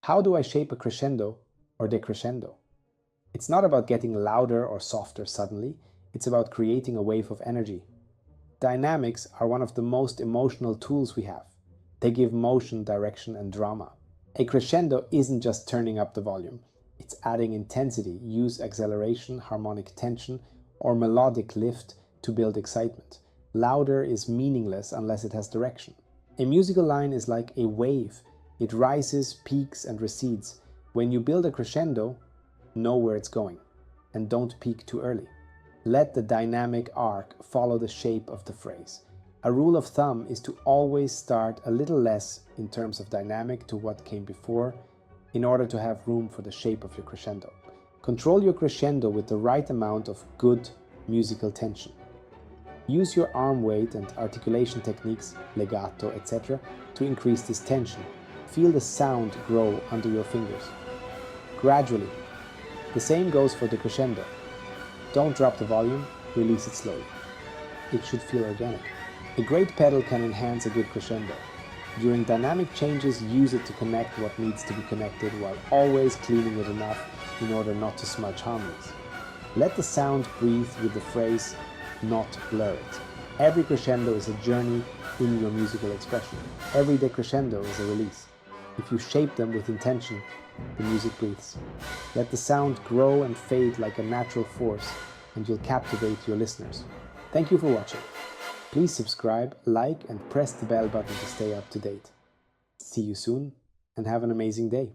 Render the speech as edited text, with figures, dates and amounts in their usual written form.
How do I shape a crescendo or decrescendo? It's not about getting louder or softer suddenly, it's about creating a wave of energy. Dynamics are one of the most emotional tools we have. They give motion, direction, and drama. A crescendo isn't just turning up the volume, it's adding intensity, use acceleration, harmonic tension, or melodic lift to build excitement. Louder is meaningless unless it has direction. A musical line is like a wave. It rises, peaks, and recedes. When you build a crescendo, know where it's going, and don't peak too early. Let the dynamic arc follow the shape of the phrase. A rule of thumb is to always start a little less in terms of dynamic to what came before in order to have room for the shape of your crescendo. Control your crescendo with the right amount of good musical tension. Use your arm weight and articulation techniques, legato, etc. to increase this tension. Feel the sound grow under your fingers. Gradually. The same goes for the crescendo. Don't drop the volume, release it slowly. It should feel organic. A great pedal can enhance a good crescendo. During dynamic changes, use it to connect what needs to be connected while always cleaning it enough in order not to smudge harmonies. Let the sound breathe with the phrase, not blur it. Every crescendo is a journey in your musical expression. Every decrescendo is a release. If you shape them with intention, the music breathes. Let the sound grow and fade like a natural force, and you'll captivate your listeners. Thank you for watching. Please subscribe, like, and press the bell button to stay up to date. See you soon, and have an amazing day.